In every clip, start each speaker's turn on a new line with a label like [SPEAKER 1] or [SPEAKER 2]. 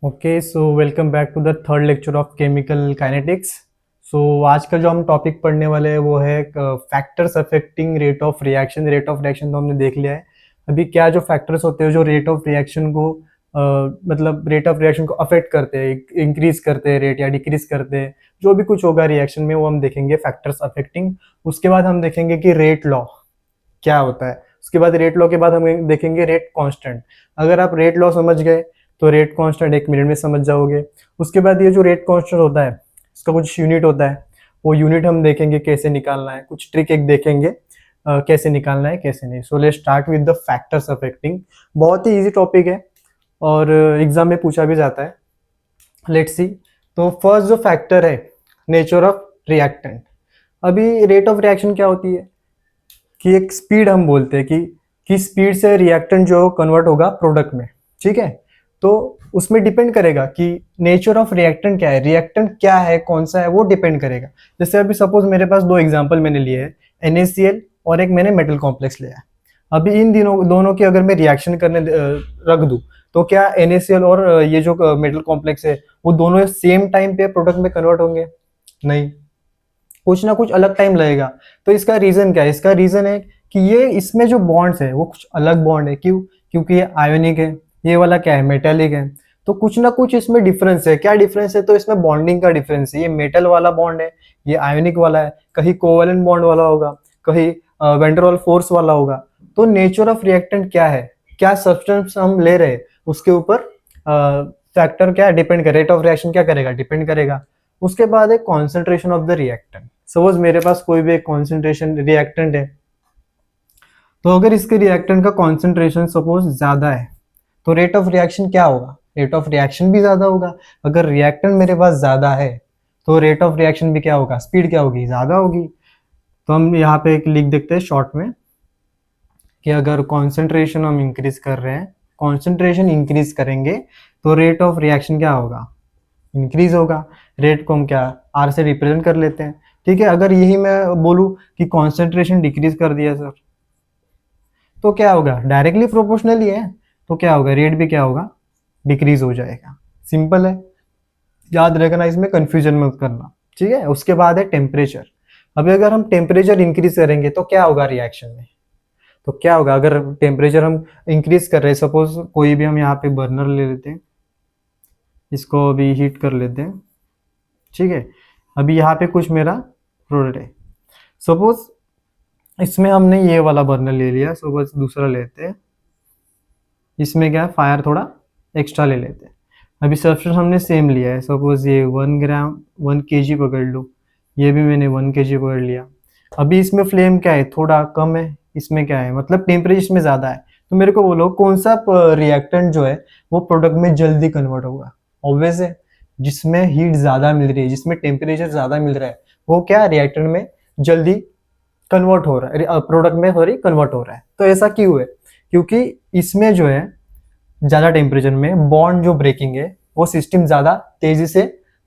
[SPEAKER 1] Okay so welcome back to the third lecture of chemical kinetics. So आज का जो हम टॉपिक पढ़ने वाले हैं वो है factors affecting rate of reaction. Rate of reaction तो हमने देख लिया है। अभी क्या जो फैक्टर्स होते हैं जो रेट ऑफ रिएक्शन को मतलब रेट ऑफ रिएक्शन को अफेक्ट करते हैं, इंक्रीज करते हैं रेट या डिक्रीज करते हैं, जो भी कुछ होगा रिएक्शन में वो हम देखेंगे फैक्टर्स अफेक्टिंग। उसके बाद हम देखेंगे कि रेट लॉ क्या होता है। उसके बाद रेट लॉ के बाद हम देखेंगे रेट कांस्टेंट। अगर आप रेट लॉ समझ गए तो रेट कांस्टेंट 1 मिनट में समझ जाओगे। उसके बाद ये जो रेट कांस्टेंट होता है इसका कुछ यूनिट होता है, वो यूनिट हम देखेंगे कैसे निकालना है, कुछ ट्रिक एक देखेंगे कैसे निकालना है कैसे नहीं। So let's start with the factors affecting. बहुत ही इजी टॉपिक है और एग्जाम में पूछा भी जाता है। Let's see. तो फर्स्ट जो फैक्टर है नेचर ऑफ रिएक्टेंट। अभी रेट ऑफ रिएक्शन क्या होती है कि एक स्पीड हम बोलते हैं कि स्पीड से रिएक्टेंट जो कन्वर्ट होगा प्रोडक्ट में, ठीक है। तो उसमें डिपेंड करेगा कि नेचर ऑफ रिएक्टेंट क्या है, रिएक्टेंट क्या है, कौन सा है, वो डिपेंड करेगा। जैसे अभी सपोज मेरे पास दो एग्जांपल मैंने लिए हैं, NaCl और एक मैंने मेटल कॉम्प्लेक्स लिया है। अभी इन दोनों की अगर मैं रिएक्शन करने रख दूं तो क्या NaCl और ये जो मेटल कॉम्प्लेक्स है वो दोनों सेम टाइम पे प्रोडक्ट में कन्वर्ट होंगे? नहीं, कुछ ना कुछ अलग टाइम लगेगा। तो इसका रीजन क्या है? इसका रीजन है कि ये इसमें जो बॉन्ड्स है वो कुछ अलग बॉन्ड है। क्यों? क्योंकि ये आयोनिक है, ये वाला क्या है, मेटेलिक है। तो कुछ ना कुछ इसमें डिफरेंस है। क्या डिफरेंस है? तो इसमें बॉन्डिंग का डिफरेंस है। ये मेटल वाला बॉन्ड है, ये आयोनिक वाला है। कहीं कोवेलेंट बॉन्ड वाला होगा, कहीं वैन डर वाल फोर्स वाला होगा। तो नेचर ऑफ रिएक्टेंट क्या है, क्या सब्सटेंस हम ले रहे हैं, उसके ऊपर फैक्टर क्या डिपेंड करे, रेट ऑफ रिएक्शन क्या करेगा, डिपेंड करेगा। उसके बाद है concentration of the reactant. Suppose मेरे पास कोई भी एक कॉन्सेंट्रेशन रिएक्टेंट है, तो अगर इसके रिएक्टेंट का कॉन्सेंट्रेशन सपोज ज्यादा है तो रेट ऑफ रिएक्शन क्या होगा, रेट ऑफ रिएक्शन भी ज्यादा होगा। अगर रिएक्टेंट मेरे पास ज्यादा है तो रेट ऑफ रिएक्शन भी क्या होगा, स्पीड क्या होगी, ज्यादा होगी। तो हम यहाँ पे एक लिख देखते हैं शॉर्ट में कि अगर कॉन्सेंट्रेशन हम इंक्रीज कर रहे हैं, कॉन्सेंट्रेशन इंक्रीज करेंगे तो रेट ऑफ रिएक्शन क्या होगा, इंक्रीज होगा। रेट को हम क्या आर से रिप्रेजेंट कर लेते हैं, ठीक है। अगर यही मैं बोलूं कि कॉन्सेंट्रेशन डिक्रीज कर दिया सर, तो क्या होगा, डायरेक्टली प्रोपोर्शनल ही है। तो क्या होगा, रेट भी क्या होगा, डिक्रीज हो जाएगा। सिंपल है, याद रखना, इसमें कंफ्यूजन मत करना, ठीक है। उसके बाद है टेम्परेचर। अभी अगर हम टेम्परेचर इंक्रीज करेंगे तो क्या होगा रिएक्शन में, तो क्या होगा अगर टेम्परेचर हम इंक्रीज कर रहे हैं। सपोज कोई भी हम यहाँ पे बर्नर ले लेते हैं, इसको अभी हीट कर लेते हैं, ठीक है। अभी यहाँ पे कुछ मेरा प्रोडक्ट है, सपोज इसमें हमने ये वाला बर्नर ले लिया, सपोज दूसरा लेते हैं, इसमें क्या है, फायर थोड़ा एक्स्ट्रा ले लेते हैं। अभी सब्सटेंस हमने सेम लिया है, सपोज ये 1 ग्राम 1 kg पकड़ लो, ये भी मैंने 1 kg पकड़ लिया। अभी इसमें फ्लेम क्या है, थोड़ा कम है, इसमें क्या है, मतलब टेम्परेचर इसमें ज़्यादा है। तो मेरे को बोलो कौन सा रिएक्टेंट जो है वो प्रोडक्ट में जल्दी कन्वर्ट होगा। ऑब्वियस है, जिसमें हीट ज़्यादा मिल रही है, जिसमें टेम्परेचर ज़्यादा मिल रहा है, वो क्या रिएक्टेंट में जल्दी कन्वर्ट हो रहा है, प्रोडक्ट में सॉरी कन्वर्ट हो रहा है। तो ऐसा क्यों है? क्योंकि इसमें जो है ज़्यादा टेम्परेचर में बॉन्ड जो ब्रेकिंग है वो सिस्टम ज़्यादा तेजी से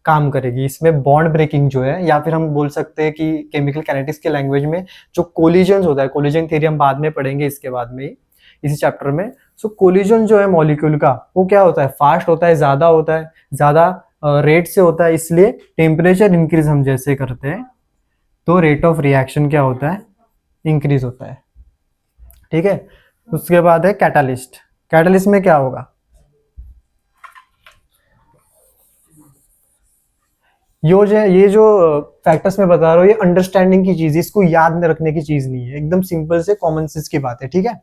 [SPEAKER 1] काम करेगी। इसमें बॉन्ड ब्रेकिंग जो है, या फिर हम बोल सकते हैं कि केमिकल काइनेटिक्स के लैंग्वेज में जो कोलिजन होता है, कोलिजन थ्योरी हम बाद में पढ़ेंगे इसके बाद में ही इसी चैप्टर में। सो कोलिजन जो है मॉलिक्यूल का वो क्या होता है, फास्ट होता है, ज़्यादा होता है, ज़्यादा रेट से होता है। इसलिए टेम्परेचर इंक्रीज हम जैसे करते हैं तो रेट ऑफ रिएक्शन क्या होता है, इंक्रीज होता है, ठीक है। उसके बाद है कैटालिस्ट। कैटालिस्ट में क्या होगा, ये जो फैक्टर्स मैं बता रहा हूँ ये अंडरस्टैंडिंग की चीज है, इसको याद में रखने की चीज नहीं है, एकदम सिंपल से कॉमन सेंस की बात है, ठीक है।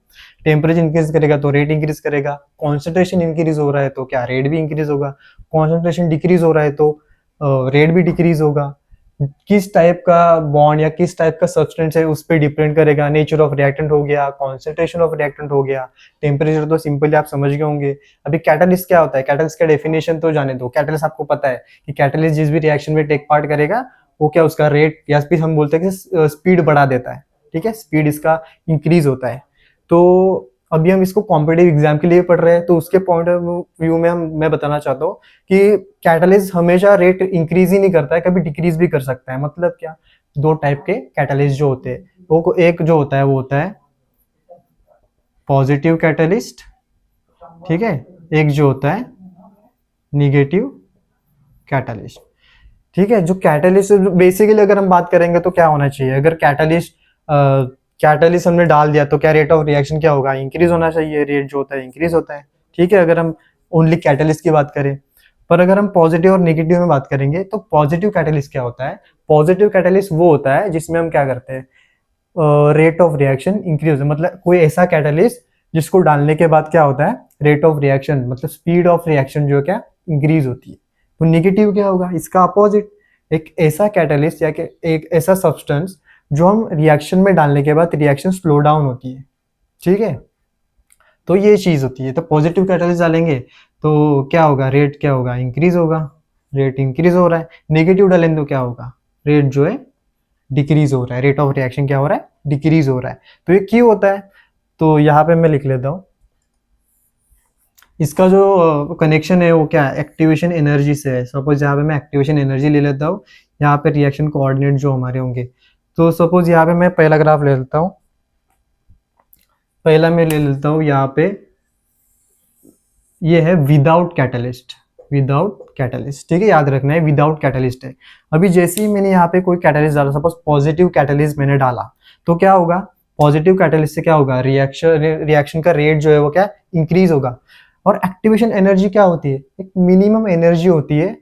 [SPEAKER 1] टेम्परेचर इंक्रीज करेगा तो रेट इंक्रीज करेगा, कॉन्सेंट्रेशन इंक्रीज हो रहा है तो क्या रेट भी इंक्रीज होगा, कॉन्सेंट्रेशन डिक्रीज हो रहा है तो रेट भी डिक्रीज होगा। किस टाइप का बॉन्ड या किस टाइप का सब्सटेंस है उस पर डिपेंड करेगा। नेचर ऑफ रिएक्टेंट हो गया, कॉन्सेंट्रेशन ऑफ रिएक्टेंट हो गया, टेम्परेचर तो सिंपली आप समझ गए होंगे। अभी कैटालिस्ट क्या होता है, कैटालिस्ट का डेफिनेशन तो जाने दो। कैटालिस्ट आपको पता है कि कैटालिस्ट जिस भी रिएक्शन में टेक पार्ट करेगा वो क्या उसका रेट या फिर हम बोलते हैं कि स्पीड बढ़ा देता है, ठीक है, स्पीड इसका इंक्रीज होता है। तो अभी हम इसको कॉम्पिटिटिव एग्जाम के लिए पढ़ रहे हैं, तो उसके पॉइंट ऑफ व्यू में मैं बताना चाहता हूँ कि कैटालिस्ट हमेशा रेट इंक्रीज ही नहीं करता है, कभी डिक्रीज भी कर सकता है। मतलब क्या, दो टाइप के कैटालिस्ट जो होते हैं, वो एक जो होता है वो होता है पॉजिटिव कैटालिस्ट, ठीक है, एक जो होता है निगेटिव कैटलिस्ट। ठीक है, जो कैटलिस्ट बेसिकली अगर हम बात करेंगे तो क्या होना चाहिए, अगर कैटलिस्ट हमने डाल दिया तो क्या रेट ऑफ रिएक्शन क्या होगा, इंक्रीज होना चाहिए, रेट जो होता है इंक्रीज होता है। ठीक है, अगर हम ओनली कैटलिस्ट की बात करें। पर अगर हम पॉजिटिव और नेगेटिव में बात करेंगे तो पॉजिटिव कैटलिस्ट क्या होता है, पॉजिटिव कैटलिस्ट वो होता है जिसमें हम क्या करते हैं, रेट ऑफ रिएक्शन इंक्रीज, मतलब कोई ऐसा कैटलिस्ट जिसको डालने के बाद क्या होता है, रेट ऑफ रिएक्शन मतलब स्पीड ऑफ रिएक्शन जो क्या इंक्रीज होती है। तो नेगेटिव क्या होगा, इसका अपोजिट, एक ऐसा कैटलिस्ट या कि एक ऐसा सब्सटेंस जो हम रिएक्शन में डालने के बाद रिएक्शन स्लो डाउन होती है। ठीक है, तो ये चीज होती है। तो पॉजिटिव कैटलिस्ट डालेंगे तो क्या होगा, रेट क्या होगा, इंक्रीज होगा, रेट इंक्रीज हो रहा है। नेगेटिव डालेंगे तो क्या होगा, रेट जो है डिक्रीज हो रहा है, रेट ऑफ रिएक्शन क्या हो रहा है, डिक्रीज हो रहा है। तो ये क्यों होता है, तो यहाँ पे मैं लिख लेता हूँ, इसका जो कनेक्शन है वो क्या है, एक्टिवेशन एनर्जी से है। सपोज यहाँ पे मैं एक्टिवेशन एनर्जी ले लेता हूँ, यहाँ पे रिएक्शन कोऑर्डिनेट जो हमारे होंगे। तो सपोज यहाँ पे मैं पहला ग्राफ ले लेता हूँ, पहला मैं ले लेता हूँ यहाँ पे, ये है विदाउट कैटलिस्ट, विदाउट कैटलिस्ट। ठीक है, याद रखना है विदाउट कैटलिस्ट है। अभी जैसे ही मैंने यहाँ पे कोई कैटलिस्ट डाला, सपोज पॉजिटिव कैटलिस्ट मैंने डाला, तो क्या होगा, पॉजिटिव कैटलिस्ट से क्या होगा, रिएक्शन का रेट जो है वो क्या इंक्रीज होगा। और एक्टिवेशन एनर्जी क्या होती है, एक मिनिमम एनर्जी होती है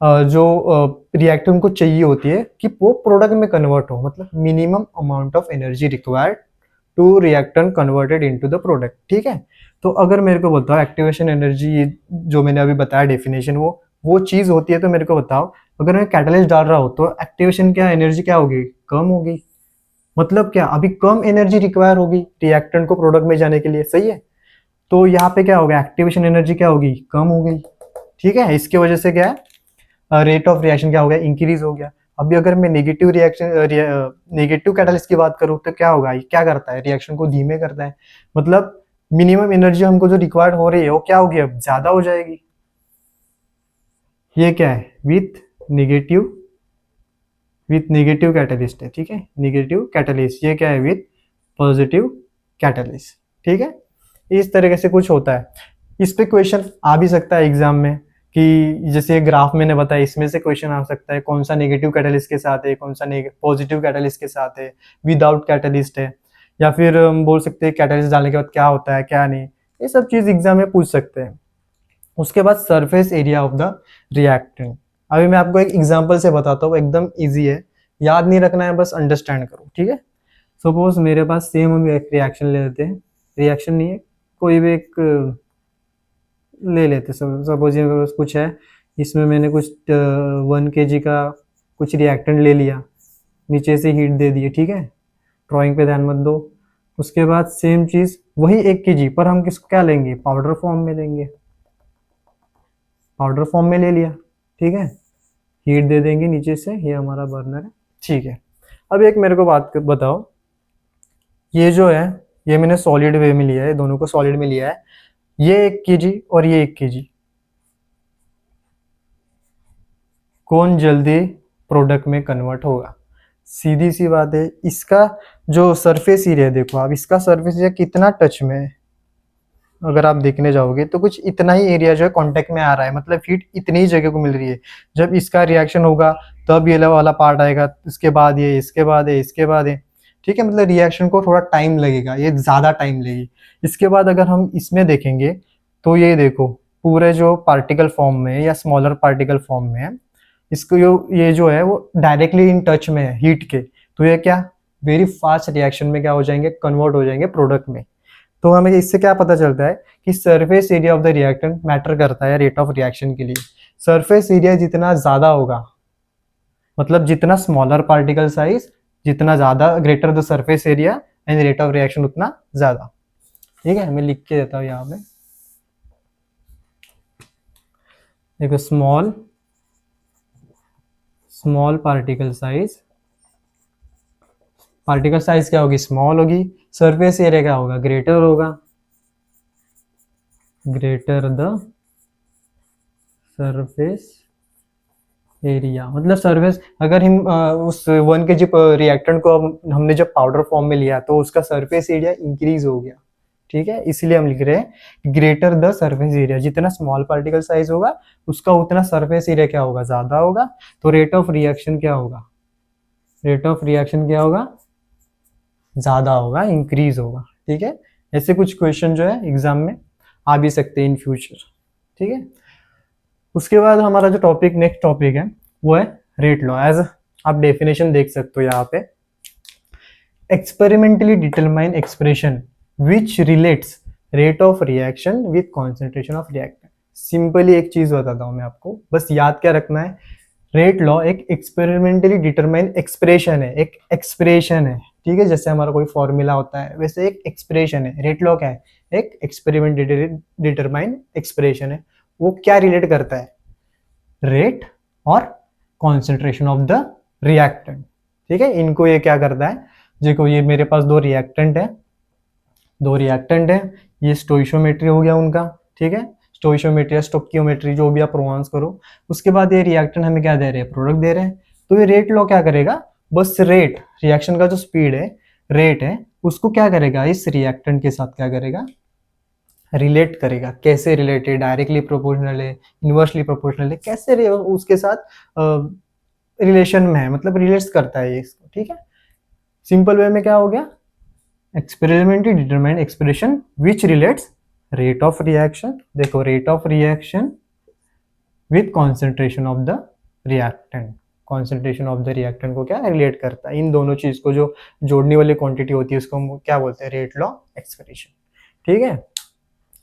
[SPEAKER 1] जो रिएक्टर को चाहिए होती है कि वो प्रोडक्ट में कन्वर्ट हो, मतलब minimum amount of energy required to reactant converted into the product. ठीक है, तो अगर मेरे को बताओ एक्टिवेशन एनर्जी जो मैंने अभी बताया डेफिनेशन, वो चीज होती है। तो मेरे को बताओ, अगर मैं कैटलिस्ट डाल रहा हूँ तो एक्टिवेशन क्या एनर्जी क्या होगी, कम होगी। मतलब क्या, अभी कम एनर्जी रिक्वायर होगी रिएक्टेंट को प्रोडक्ट में जाने के लिए। सही है, तो यहाँ पे क्या होगा, एक्टिवेशन एनर्जी क्या होगी, कम हो गई। ठीक है, इसकी वजह से क्या है, रेट ऑफ रिएक्शन क्या हो गया, इंक्रीज हो गया। अभी अगर मैं नेगेटिव कैटलिस्ट की बात करूँ तो क्या होगा, ये क्या करता है, रिएक्शन को धीमे करता है। मतलब मिनिमम एनर्जी हमको जो रिक्वायर्ड हो रही है वो क्या होगी, अब ज्यादा हो जाएगी। ये क्या है, विथ नेगेटिव कैटलिस्ट है। ठीक है, नेगेटिव कैटलिस्ट, ये क्या है, विथ पॉजिटिव कैटलिस्ट। ठीक है, इस तरीके से कुछ होता है। इस पे क्वेश्चन आ भी सकता है एग्जाम में, कि जैसे ग्राफ मैंने बताया, इसमें से क्वेश्चन आ सकता है कौन सा नेगेटिव कैटलिस्ट के साथ है, कौन सा पॉजिटिव कैटलिस्ट के साथ है, विदाउट कैटलिस्ट है, या फिर हम बोल सकते हैं कैटलिस्ट डालने के बाद क्या होता है क्या नहीं। ये सब चीज एग्जाम में पूछ सकते हैं। उसके बाद surface area of the reactant. अभी मैं आपको एक एग्जांपल से बताता हूँ, एकदम इजी है, याद नहीं रखना है, बस अंडरस्टैंड करो। ठीक है, सपोज मेरे पास सेम हम एक रिएक्शन ले लेते हैं, रिएक्शन नहीं है, कोई भी एक ले लेते। सपोज ये मेरे पास कुछ है, इसमें मैंने कुछ 1 kg का कुछ रिएक्टेंट ले लिया, नीचे से हीट दे दिए। ठीक है, ड्राइंग पे ध्यान मत दो। उसके बाद सेम चीज वही 1 kg पर हम किसको क्या लेंगे, पाउडर फॉर्म में लेंगे, पाउडर फॉर्म में ले लिया। ठीक है, हीट दे देंगे नीचे से, ये हमारा बर्नर है। ठीक है, अब एक मेरे को बात बताओ, ये जो है ये मैंने सॉलिड वे में लिया है, दोनों को सॉलिड में लिया है, ये 1 kg और ये 1 kg, कौन जल्दी प्रोडक्ट में कन्वर्ट होगा। सीधी सी बात है, इसका जो सरफेस एरिया देखो आप, इसका सरफेस एरिया कितना टच में है, अगर आप देखने जाओगे तो कुछ इतना ही एरिया जो है कांटेक्ट में आ रहा है, मतलब हीट इतनी ही जगह को मिल रही है। जब इसका रिएक्शन होगा तब ये वाला पार्ट आएगा, इसके बाद ये, इसके बाद ये, इसके बाद ये। ठीक है, मतलब रिएक्शन को थोड़ा टाइम लगेगा, ये ज्यादा टाइम लेगी। इसके बाद अगर हम इसमें देखेंगे तो ये देखो, पूरे जो पार्टिकल फॉर्म में या स्मॉलर पार्टिकल फॉर्म में है, इसको ये जो है वो डायरेक्टली इन टच में है हीट के, तो ये क्या वेरी फास्ट रिएक्शन में क्या हो जाएंगे, कन्वर्ट हो जाएंगे प्रोडक्ट में। तो हमें इससे क्या पता चलता है कि surface area of the reactant matter करता है रेट ऑफ रिएक्शन के लिए। सरफेस एरिया जितना ज्यादा होगा, मतलब जितना स्मॉलर पार्टिकल साइज, जितना ज्यादा greater the surface area and rate of reaction उतना ज्यादा। ठीक है, मैं लिख के देता हूँ यहाँ पे, देखो स्मॉल पार्टिकल साइज क्या होगी, स्मॉल होगी। सरफेस एरिया क्या होगा, ग्रेटर होगा, ग्रेटर द सरफेस एरिया। मतलब सरफेस, अगर हम उस 1 kg रिएक्टेंट को हमने जब पाउडर फॉर्म में लिया तो उसका सरफेस एरिया इंक्रीज हो गया। ठीक है, इसलिए हम लिख रहे हैं ग्रेटर द सरफेस एरिया, जितना स्मॉल पार्टिकल साइज होगा उसका उतना सरफेस एरिया क्या होगा, ज्यादा होगा, तो रेट ऑफ रिएक्शन क्या होगा, रेट ऑफ रिएक्शन क्या होगा, ज्यादा होगा, इंक्रीज होगा। ठीक है, ऐसे कुछ क्वेश्चन जो है एग्जाम में आ भी सकते हैं इन फ्यूचर। ठीक है, उसके बाद हमारा जो टॉपिक नेक्स्ट टॉपिक है वो है रेट लॉ। एज आप डेफिनेशन देख सकते हो यहाँ पे, experimentally determine expression which relates rate of reaction with concentration of reactant. Simply एक चीज बताता हूं मैं आपको, बस याद क्या रखना है, रेट लॉ एक एक्सपेरिमेंटली डिटरमाइन एक्सप्रेशन है, एक एक्सप्रेशन है। ठीक है, जैसे हमारा कोई फॉर्मूला होता है वैसे एक एक्सप्रेशन है। रेट लॉ क्या है, एक एक्सपेरिमेंटली डिटरमाइन एक्सप्रेशन है। वो क्या रिलेट करता है, रेट और कॉन्सेंट्रेशन ऑफ द रिएक्टेंट। ठीक है, इनको ये क्या करता है, देखो ये मेरे पास दो रिएक्टेंट है, दो रिएक्टेंट है, ये स्टोइशियोमेट्री हो गया उनका। ठीक है, स्टोइशियोमेट्री या स्टोकियोमेट्री जो भी आप प्रोनाउंस करो। उसके बाद ये रिएक्टेंट हमें क्या दे रहे हैं, प्रोडक्ट दे रहे हैं। तो ये रेट लॉ क्या करेगा, बस रेट, रिएक्शन का जो स्पीड है, रेट है, उसको क्या करेगा, इस रिएक्टेंट के साथ क्या करेगा, रिलेट करेगा। कैसे रिलेटेड, डायरेक्टली प्रोपोर्शनल है, इनवर्सली प्रोपोर्शनल है, कैसे उसके साथ रिलेशन में है, मतलब रिलेट्स करता है ये इसको। ठीक है, सिंपल वे में क्या हो गया, experimentally determine expression which relates rate of reaction, देखो rate of reaction with concentration of the reactant, concentration of the reactant को क्या रिलेट करता है, इन दोनों चीज को जो जोड़ने वाली क्वांटिटी होती है उसको हम क्या बोलते हैं, रेट लॉ एक्सप्रेशन। ठीक है,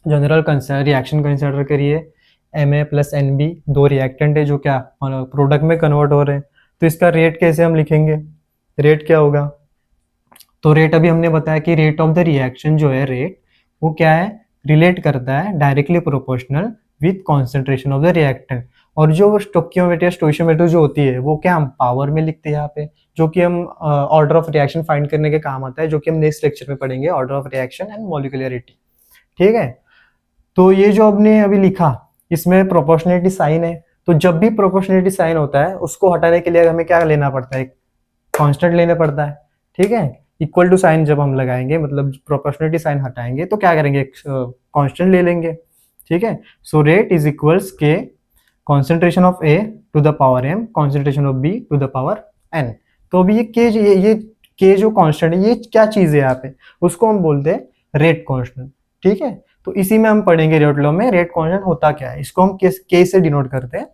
[SPEAKER 1] जनरल रिएक्शन कंसिडर करिए, Ma प्लस Nb दो रिएक्टेंट है जो क्या प्रोडक्ट में कन्वर्ट हो रहे हैं। तो इसका रेट कैसे हम लिखेंगे, रेट क्या होगा, तो रेट अभी हमने बताया कि रेट ऑफ द रिएक्शन जो है, रेट वो क्या है, रिलेट करता है directly proportional with concentration of the reactant. और जो स्टोकियोमेट्री स्टोइशियोमेट्री जो होती है वो क्या हम पावर में लिखते हैं यहाँ पे, जो कि हम ऑर्डर ऑफ रिएक्शन फाइंड करने के काम आता है, जो कि हम नेक्स्ट लेक्चर में पढ़ेंगे, order of reaction and molecularity. ठीक है, तो ये जो हमने अभी लिखा इसमें प्रोपोर्शनलिटी साइन है, तो जब भी प्रोपोर्शनलिटी साइन होता है उसको हटाने के लिए हमें क्या लेना पड़ता है, कांस्टेंट लेना पड़ता है। ठीक है, इक्वल टू साइन जब हम लगाएंगे, मतलब प्रोपोर्शनलिटी साइन हटाएंगे तो क्या करेंगे, कांस्टेंट ले लेंगे। ठीक है, so rate is equals K concentration of A to the power M, concentration of B to the power N. तो अभी ये के जो कांस्टेंट है, ये क्या चीज है यहाँ पे, उसको हम बोलते हैं रेट कांस्टेंट। ठीक है, तो इसी में हम पढ़ेंगे रेट लॉ में रेट कांस्टेंट होता क्या है, इसको हम के से डिनोट करते हैं।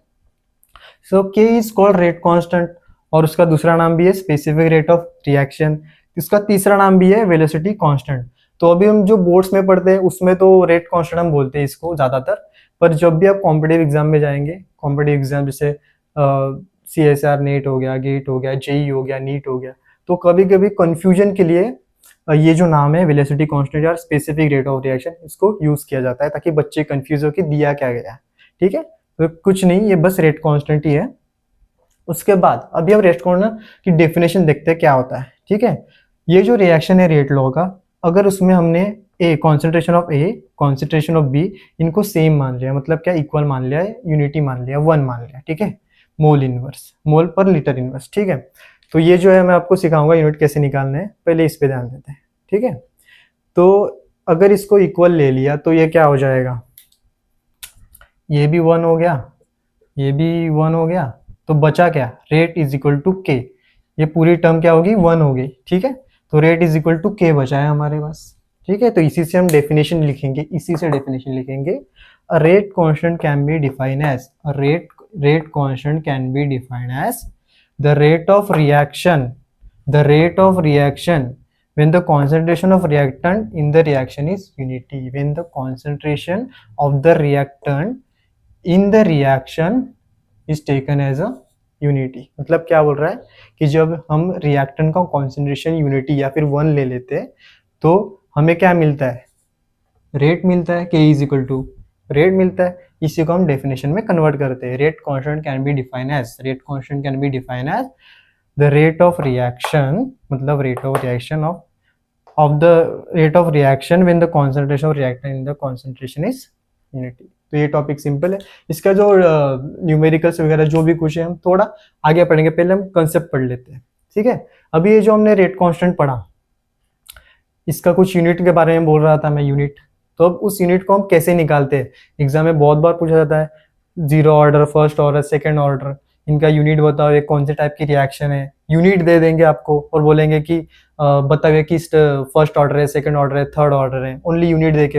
[SPEAKER 1] सो के इज कॉल्ड रेट कांस्टेंट, और उसका दूसरा नाम भी है स्पेसिफिक रेट ऑफ रिएक्शन, इसका तीसरा नाम भी है वेलोसिटी कांस्टेंट। तो अभी हम जो बोर्ड्स में पढ़ते हैं उसमें तो रेट कांस्टेंट हम बोलते हैं इसको ज्यादातर, पर जब भी आप कॉम्पिटिटिव एग्जाम में जाएंगे, कॉम्पिटिटिव एग्जाम जैसे CSR नेट हो गया, गेट हो गया, जेई हो गया, नीट हो गया, तो कभी कभी कंफ्यूजन के लिए ये जो नाम है वेलोसिटी कांस्टेंट या स्पेसिफिक रेट ऑफ रिएक्शन, इसको यूज किया जाता है ताकि बच्चे कंफ्यूज हो कि दिया क्या गया। ठीक है, तो कुछ नहीं, ये बस रेट कांस्टेंट ही है। उसके बाद अभी हम रेट कांस्टेंट की डेफिनेशन देखते हैं क्या होता है। ठीक है, ये जो रिएक्शन है रेट लॉ का, अगर उसमें हमने A concentration of A, concentration of B, इनको सेम मान लिया, मतलब क्या इक्वल मान लिया, यूनिटी मान लिया, वन मान लिया। ठीक है, मोल इनवर्स, मोल पर लीटर इनवर्स। ठीक है, तो ये जो है मैं आपको सिखाऊंगा यूनिट कैसे निकालने हैं, पहले इस पे ध्यान देते हैं। ठीक है, तो अगर इसको इक्वल ले लिया तो ये क्या हो जाएगा, ये भी वन हो गया, ये भी वन हो गया, तो बचा क्या, रेट इज इक्वल टू के, ये पूरी टर्म क्या होगी, वन हो गई। ठीक है, तो रेट इज इक्वल टू के बचा है हमारे पास। ठीक है, तो इसी से हम डेफिनेशन लिखेंगे, इसी से डेफिनेशन लिखेंगे, a rate constant can be define as, a rate constant can be define as the rate of reaction when the concentration of reactant in the reaction is unity, when the concentration of the reactant in the reaction is taken as a unity। मतलब क्या बोल रहा है कि जब हम reactant का concentration unity या फिर वन ले लेते हैं तो हमें क्या मिलता है, रेट मिलता है, के इज इक्वल टू रेट मिलता है। इसी को हम डेफिनेशन में कन्वर्ट करते हैं, rate constant can be define as, rate constant can be define as the rate of reaction, मतलब rate of reaction of the rate of reaction when the concentration of reactant in the concentration is unity. तो ये topic simple है, इसका जो numericals वगैरह जो भी कुछ है हम थोड़ा आगे पढ़ेंगे, पहले हम कंसेप्ट पढ़ लेते हैं। ठीक है, अभी ये जो हमने रेट कांस्टेंट पढ़ा, इसका कुछ यूनिट के बारे में बोल रहा था मैं, यूनिट। तो अब उस यूनिट को हम कैसे निकालते हैं, एग्जाम में बहुत बार पूछा जाता है, zero order, first order, second order, इनका यूनिट बताओ, ये कौन से टाइप की रिएक्शन है। यूनिट दे देंगे आपको और बोलेंगे कि बताइए कि फर्स्ट ऑर्डर है, सेकेंड ऑर्डर है, थर्ड ऑर्डर है, ओनली यूनिट दे के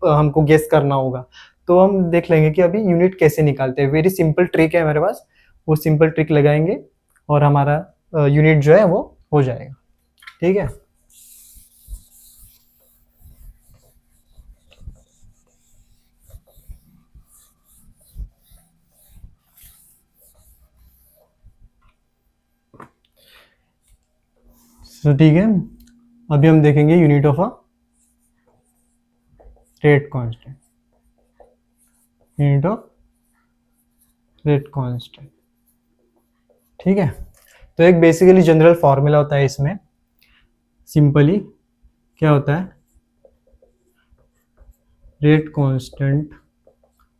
[SPEAKER 1] हमको गेस करना होगा। तो हम देख लेंगे कि अभी यूनिट कैसे निकालते हैं। वेरी सिंपल ट्रिक है हमारे पास, वो सिंपल ट्रिक लगाएंगे और हमारा यूनिट जो है वो हो जाएगा। ठीक है, तो ठीक है, अभी हम देखेंगे unit of a rate constant, unit of rate constant. ठीक है, तो एक बेसिकली जनरल फॉर्मूला होता है इसमें, सिंपली क्या होता है, रेट कांस्टेंट,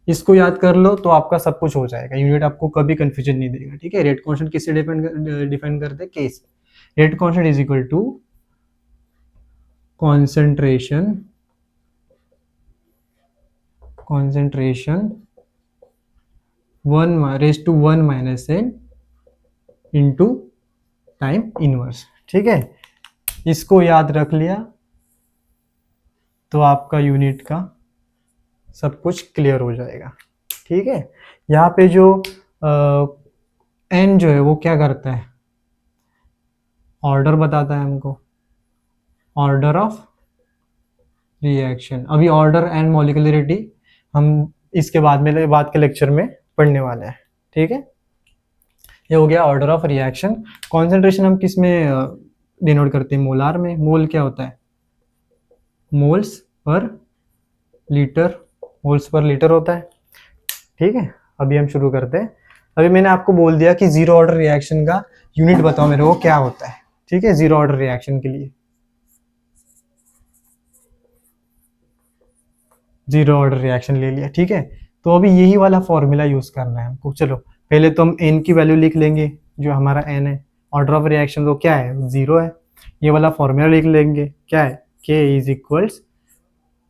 [SPEAKER 1] इसको याद कर लो तो आपका सब कुछ हो जाएगा, यूनिट आपको कभी कंफ्यूजन नहीं देगा। ठीक है, रेट कांस्टेंट किससे डिफाइन करते हैं, के से। Rate constant is equal to concentration 1 minus n into time inverse. ठीक है, इसको याद रख लिया तो आपका यूनिट का सब कुछ क्लियर हो जाएगा। ठीक है, यहाँ पे जो n जो है वो क्या करता है, ऑर्डर बताता है हमको, ऑर्डर ऑफ रिएक्शन। अभी ऑर्डर एंड मॉलिक्यूलरिटी हम इसके बाद के लेक्चर में पढ़ने वाले हैं। ठीक है, ये हो गया ऑर्डर ऑफ रिएक्शन। कॉन्सेंट्रेशन हम किस में डिनोट करते हैं, मोलार में। मोल क्या होता है, moles per litre, moles per litre होता है। ठीक है, अभी हम शुरू करते हैं। अभी मैंने आपको बोल दिया कि जीरो ऑर्डर रिएक्शन का यूनिट बताओ मेरे को क्या होता है। ठीक है, जीरो ऑर्डर रिएक्शन के लिए जीरो ऑर्डर रिएक्शन ले लिया। ठीक है, तो अभी यही वाला फॉर्मूला यूज करना है हमको। चलो पहले तो हम एन की वैल्यू लिख लेंगे, जो हमारा एन है, ऑर्डर ऑफ रिएक्शन तो क्या है, जीरो है। ये वाला फॉर्मूला लिख लेंगे, क्या है, के इज इक्वल्स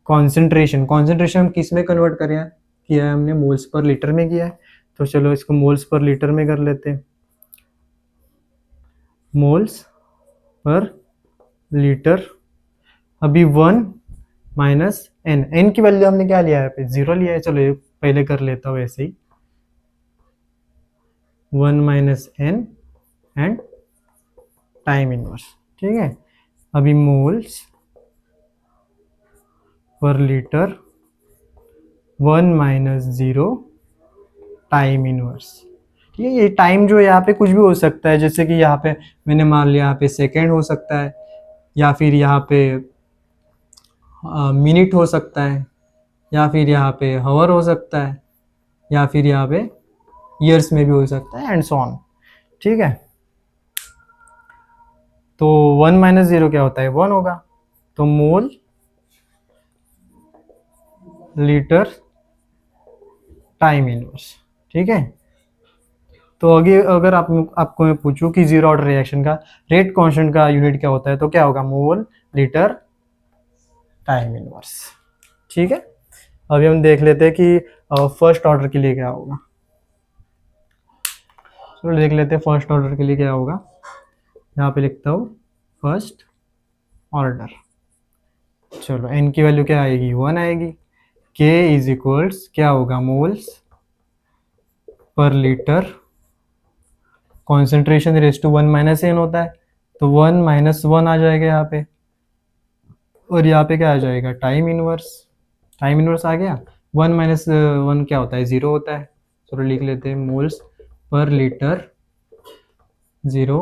[SPEAKER 1] कॉन्सेंट्रेशन। कॉन्सेंट्रेशन हम किस में कन्वर्ट करें, किया है हमने, मोल्स पर लीटर में किया है। तो चलो इसको मोल्स पर लीटर में कर लेते हैं, मोल्स पर लीटर। अभी 1 माइनस एन, एन की वैल्यू हमने क्या लिया है, पे जीरो लिया है। चलो ये पहले कर लेता हूँ ऐसे ही, 1 minus N and time inverse. ठीक है, अभी moles per litre 1 minus zero time inverse. ठीक है, ये टाइम जो यहाँ पे कुछ भी हो सकता है, जैसे कि यहाँ पे मैंने मान लिया यहाँ पे सेकेंड हो सकता है, या फिर यहाँ पे मिनट हो सकता है, या फिर यहाँ पे हावर हो सकता है, या फिर यहाँ पे ईयर्स में भी हो सकता है, एंड सो ऑन। ठीक है, तो 1 माइनस जीरो क्या होता है, 1 होगा। तो मोल लीटर टाइम इनवर्स। ठीक है, तो आगे अगर आपको मैं पूछूं कि जीरो ऑर्डर रिएक्शन का रेट कांस्टेंट का यूनिट क्या होता है, तो क्या होगा, मोल लीटर टाइम इनवर्स। ठीक है, अभी हम देख लेते हैं कि फर्स्ट ऑर्डर के लिए क्या होगा। चलो देख लेते हैं फर्स्ट ऑर्डर के लिए क्या होगा। यहाँ पे लिखता हूँ फर्स्ट ऑर्डर। चलो एन की वैल्यू क्या आएगी, 1 आएगी। के इज इक्वल्स क्या होगा, moles per litre, concentration raise to 1 minus N होता है, तो 1 माइनस 1 आ जाएगा यहाँ पे, और यहाँ पे क्या आ जाएगा, टाइम इनवर्स। टाइम इनवर्स आ गया, 1 माइनस 1 क्या होता है, जीरो होता है। चलो लिख लेते हैं moles per litre zero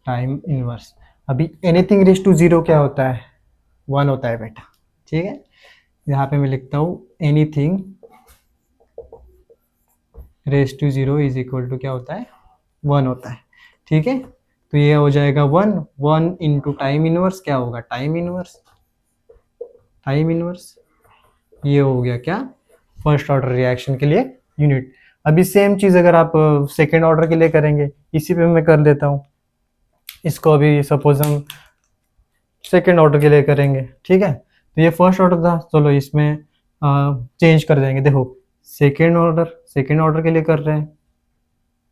[SPEAKER 1] time inverse. अभी एनीथिंग रेस टू जीरो क्या होता है, 1 होता है बेटा। ठीक है, यहाँ पे मैं लिखता हूँ anything raise to zero is equal to क्या होता है, 1 होता है। ठीक है, तो ये हो जाएगा 1 इंटू टाइम इनवर्स, क्या होगा, टाइम इनवर्स, टाइम इनवर्स। ये हो गया क्या, फर्स्ट ऑर्डर रिएक्शन के लिए यूनिट। अभी सेम चीज़ अगर आप सेकेंड ऑर्डर के लिए करेंगे, इसी पे मैं कर देता हूँ इसको। अभी सपोज हम सेकेंड ऑर्डर के लिए करेंगे, ठीक है। तो ये फर्स्ट ऑर्डर था, चलो इसमें चेंज कर देंगे। देखो सेकेंड ऑर्डर के लिए कर रहे हैं,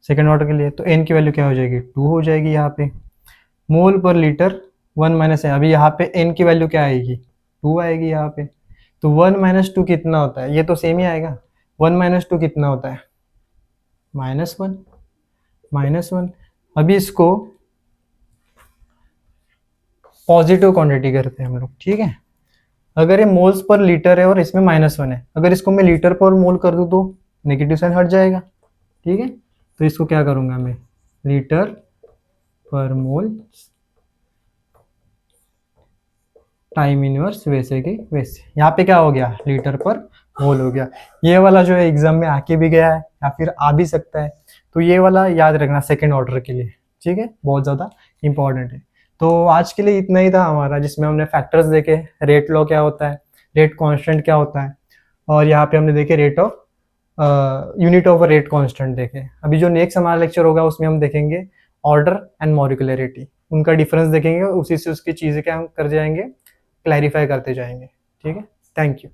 [SPEAKER 1] सेकेंड ऑर्डर के लिए तो एन की वैल्यू क्या हो जाएगी, 2 हो जाएगी यहाँ पे। मोल पर लीटर 1 माइनस है, अभी यहाँ पे एन की वैल्यू क्या आएगी, 2 आएगी यहाँ पे। तो 1 माइनस टू कितना होता है, ये तो सेम ही आएगा। 1 माइनस टू कितना होता है, -1, -1। अभी इसको पॉजिटिव क्वांटिटी करते हैं हम लोग, ठीक है। अगर ये मोल्स पर लीटर है और इसमें -1 है, अगर इसको मैं लीटर पर मोल कर दूँ तो नेगेटिव साइन हट जाएगा, ठीक है। तो इसको क्या करूँगा मैं, लीटर पर मोल टाइम इनवर्स वैसे की वैसे। यहाँ पे क्या हो गया, लीटर पर मोल हो गया। ये वाला जो है एग्जाम में आके भी गया है या फिर आ भी सकता है, तो ये वाला याद रखना सेकेंड ऑर्डर के लिए, ठीक है, बहुत ज़्यादा इंपॉर्टेंट है। तो आज के लिए इतना ही था हमारा, जिसमें हमने फैक्टर्स देखे, रेट लॉ क्या होता है, रेट कांस्टेंट क्या होता है, और यहाँ पे हमने देखे rate of unit of rate constant देखे। अभी जो नेक्स्ट हमारा लेक्चर होगा उसमें हम देखेंगे ऑर्डर एंड मॉलिकुलरिटी, उनका डिफरेंस देखेंगे, उसी से उसकी चीज़ें क्या हम कर जाएंगे, क्लैरिफाई करते जाएंगे, ठीक है। Thank you.